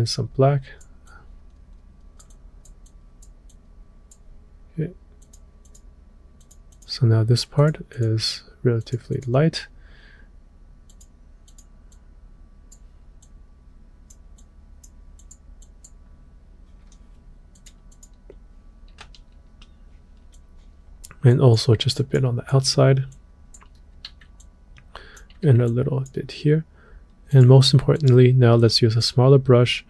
in some black. Okay. So now this part is relatively light. And also just a bit on the outside. And a little bit here. And most importantly, now let's use a smaller brush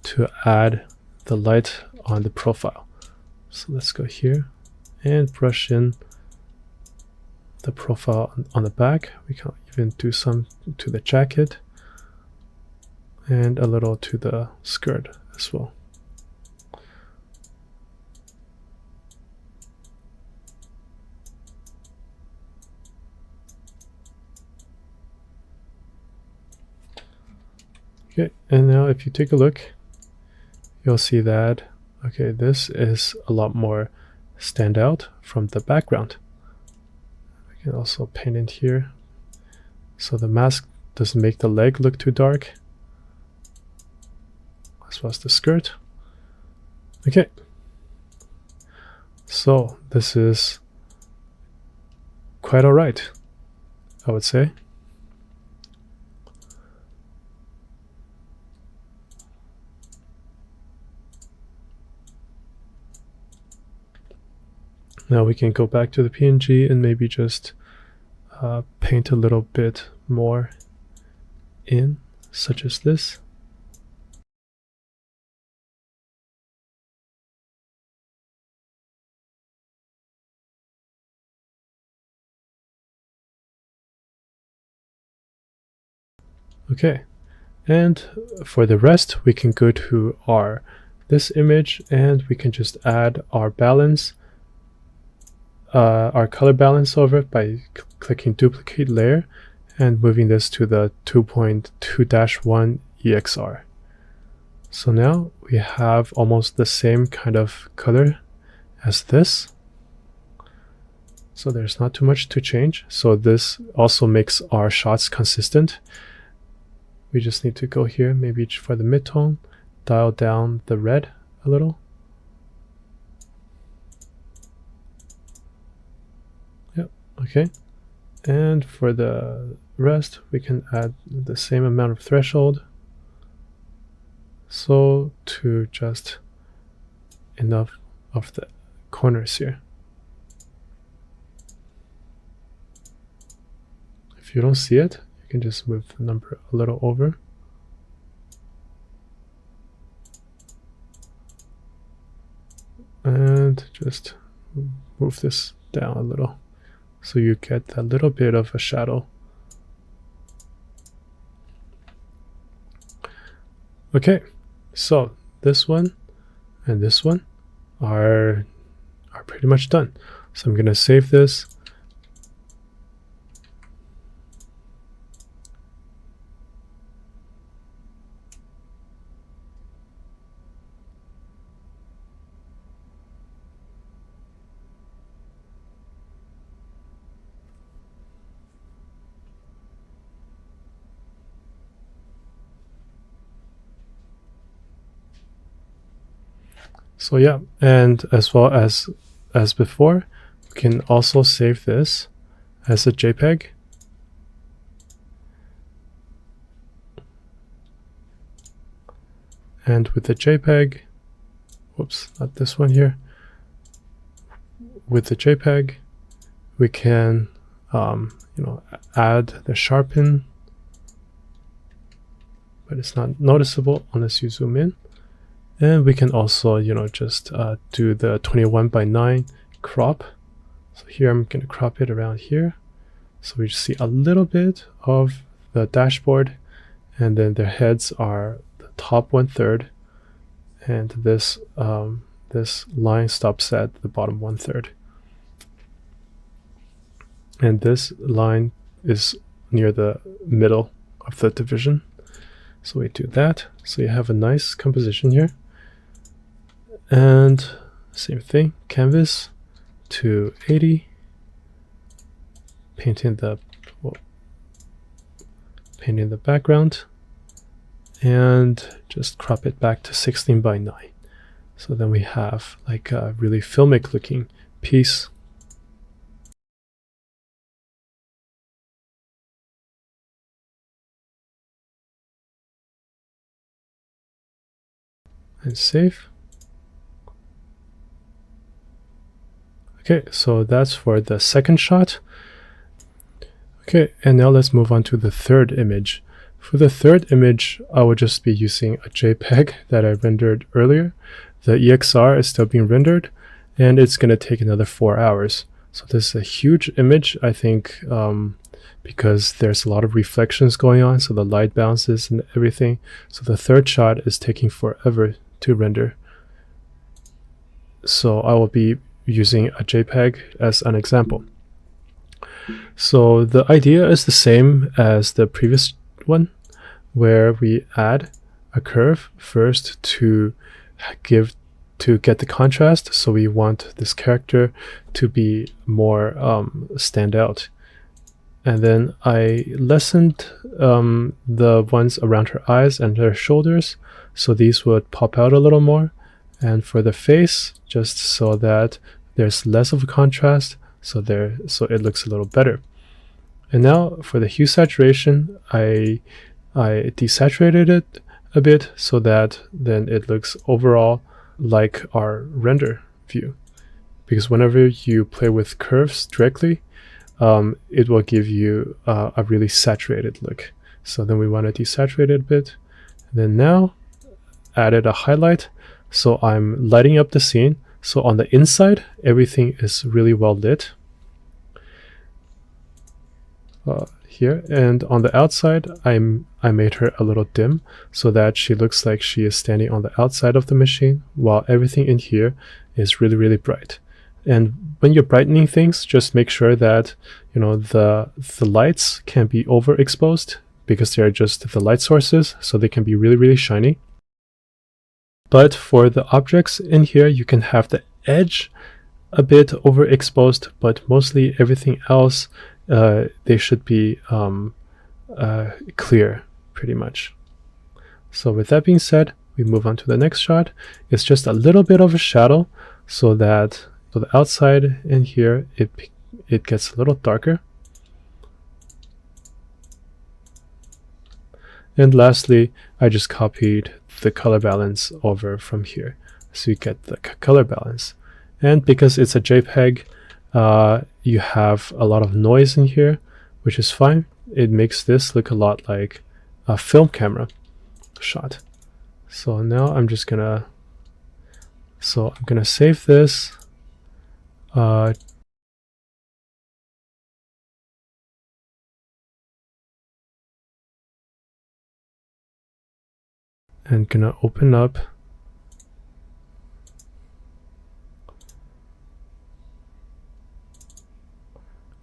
to add the light on the profile. So let's go here and brush in the profile on the back. We can even do some to the jacket and a little to the skirt as well. Okay, and now if you take a look, you'll see that, okay, this is a lot more stand out from the background. I can also paint it here so the mask doesn't make the leg look too dark, as well as the skirt. Okay, so this is quite alright, I would say. Now we can go back to the PNG and maybe just paint a little bit more in, such as this. Okay, and for the rest we can go to this image and we can just add our balance, our color balance over it by clicking duplicate layer and moving this to the 2.2-1 EXR. So now we have almost the same kind of color as this. So there's not too much to change. So this also makes our shots consistent. We just need to go here, maybe for the midtone, dial down the red a little. Yep, okay. And for the rest, we can add the same amount of threshold. So to just enough of the corners here. If you don't see it, you can just move the number a little over. And just move this down a little so you get that little bit of a shadow. Okay, so this one and this one are pretty much done. So I'm going to save this. So yeah, and as well as before, we can also save this as a JPEG. And with the JPEG, whoops, not this one here. With the JPEG, we can add the sharpen, but it's not noticeable unless you zoom in. And we can also, just do the 21:9 crop. So here I'm going to crop it around here. So we just see a little bit of the dashboard, and then their heads are the top 1/3, and this this line stops at the bottom 1/3. And this line is near the middle of the division. So we do that. So you have a nice composition here. And same thing, canvas to 80, painting the background, and just crop it back to 16 by 9. So then we have like a really filmic looking piece. And save. Okay, so that's for the second shot. Okay, and now let's move on to the third image. For the third image, I will just be using a JPEG that I rendered earlier. The EXR is still being rendered, and it's going to take another 4 hours. So this is a huge image, I think, because there's a lot of reflections going on, so the light bounces and everything. So the third shot is taking forever to render. So I will be using a JPEG as an example. So the idea is the same as the previous one, where we add a curve first to get the contrast. So we want this character to be more stand out. And then I lessened the ones around her eyes and her shoulders, so these would pop out a little more. And for the face, just so that there's less of a contrast, so it looks a little better. And now for the hue saturation, I desaturated it a bit so that then it looks overall like our render view. Because whenever you play with curves directly, it will give you a really saturated look. So then we want to desaturate it a bit. And then now added a highlight. So I'm lighting up the scene. So on the inside, everything is really well lit. Here, and on the outside, I made her a little dim so that she looks like she is standing on the outside of the machine, while everything in here is really, really bright. And when you're brightening things, just make sure that the lights can be overexposed, because they are just the light sources, so they can be really, really shiny. But for the objects in here, you can have the edge a bit overexposed, but mostly everything else, they should be clear, pretty much. So with that being said, we move on to the next shot. It's just a little bit of a shadow, so that the outside in here, it gets a little darker. And lastly, I just copied the color balance over from here, so you get the color balance. And because it's a JPEG, you have a lot of noise in here, which is fine. It makes this look a lot like a film camera shot. So now I'm gonna save this. And gonna open up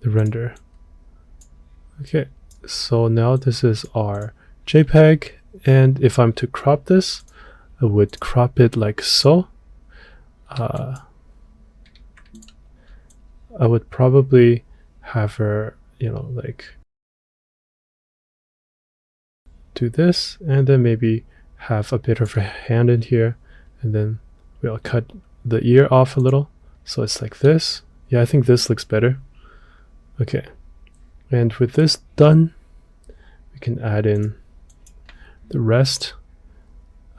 the render. Okay, so now this is our JPEG, and if I'm to crop this, I would crop it like so. I would probably have her, like do this, and then maybe have a bit of her hand in here, and then we'll cut the ear off a little, so it's like this. Yeah, I think this looks better. Okay, and with this done, we can add in the rest,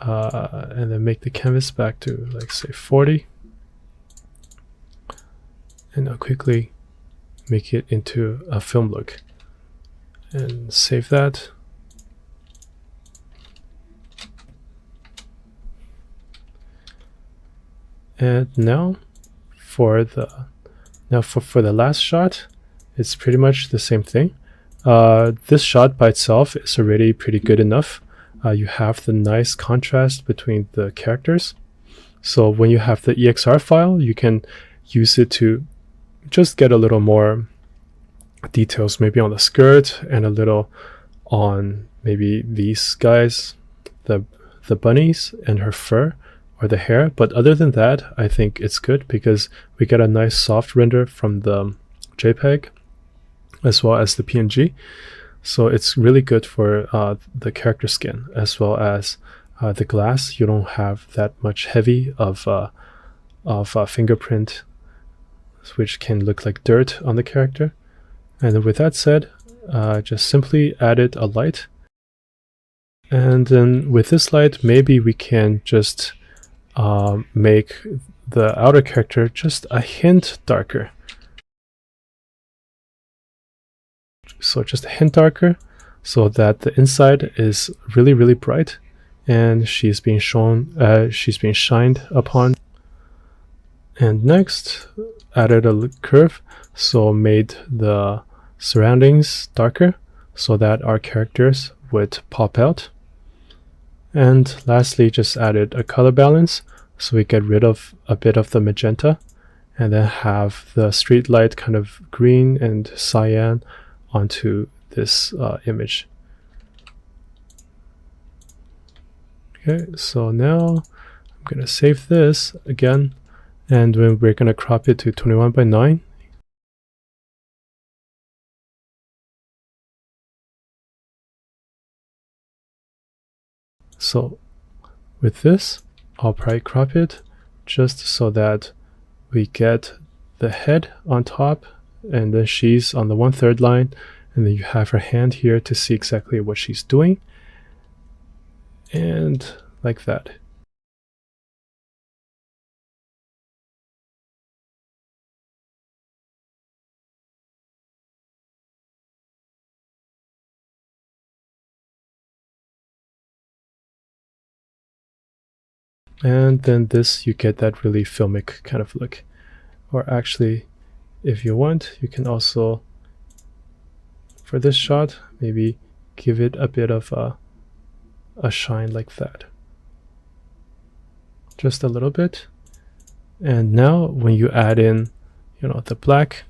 and then make the canvas back to, like, say 40, and I'll quickly make it into a film look and save that. And now for the last shot, it's pretty much the same thing. This shot by itself is already pretty good enough. You have the nice contrast between the characters. So when you have the EXR file, you can use it to just get a little more details, maybe on the skirt and a little on maybe these guys, the bunnies and her fur or the hair. But other than that, I think it's good because we get a nice soft render from the JPEG as well as the PNG. So it's really good for the character skin as well as the glass. You don't have that much heavy of fingerprint, which can look like dirt on the character. And with that said, just simply added a light. And then with this light, maybe we can just make the outer character just a hint darker. So just a hint darker so that the inside is really, really bright and she's being shined upon. And next, added a curve, so made the surroundings darker so that our characters would pop out. And lastly, just added a color balance so we get rid of a bit of the magenta and then have the street light kind of green and cyan onto this image. Okay, so now I'm gonna save this again, and then we're gonna crop it to 21:9. So with this, I'll probably crop it just so that we get the head on top, and then she's on the 1/3 line, and then you have her hand here to see exactly what she's doing, and like that. And then this, you get that really filmic kind of look. Or actually, if you want, you can also, for this shot, maybe give it a bit of a shine like that. Just a little bit. And now when you add in, the black,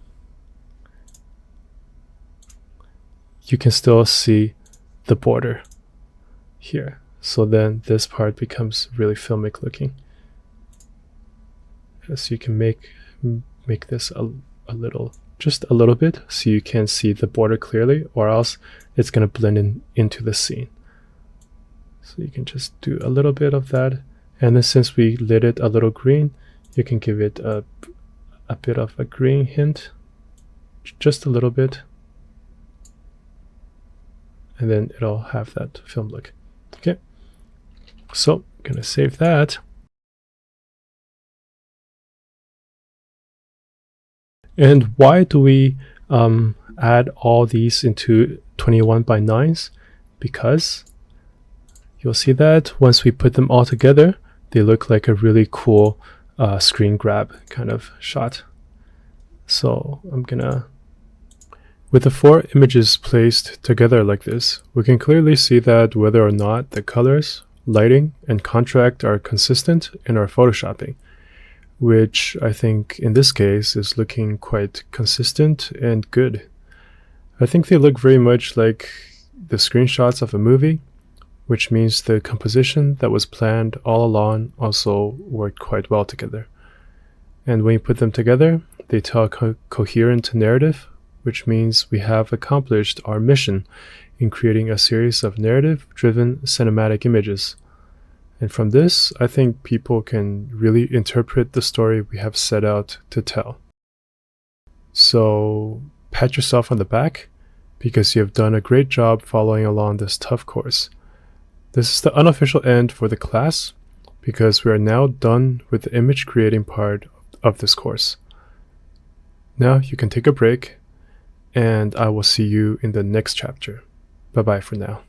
you can still see the border here. So then this part becomes really filmic looking. So you can make this a little, just a little bit, so you can see the border clearly, or else it's going to blend into the scene. So you can just do a little bit of that. And then since we lit it a little green, you can give it a bit of a green hint, just a little bit. And then it'll have that film look. Okay. So I'm gonna save that. And why do we add all these into 21:9s? Because you'll see that once we put them all together, they look like a really cool screen grab kind of shot. So I'm gonna, with the 4 images placed together like this, we can clearly see that whether or not the colors, lighting, and contrast are consistent in our photoshopping, which I think in this case is looking quite consistent and good. I think they look very much like the screenshots of a movie, which means the composition that was planned all along also worked quite well together. And when you put them together, they tell a coherent narrative, which means we have accomplished our mission in creating a series of narrative-driven cinematic images. And from this, I think people can really interpret the story we have set out to tell. So pat yourself on the back, because you have done a great job following along this tough course. This is the unofficial end for the class, because we are now done with the image creating part of this course. Now you can take a break, and I will see you in the next chapter. Bye-bye for now.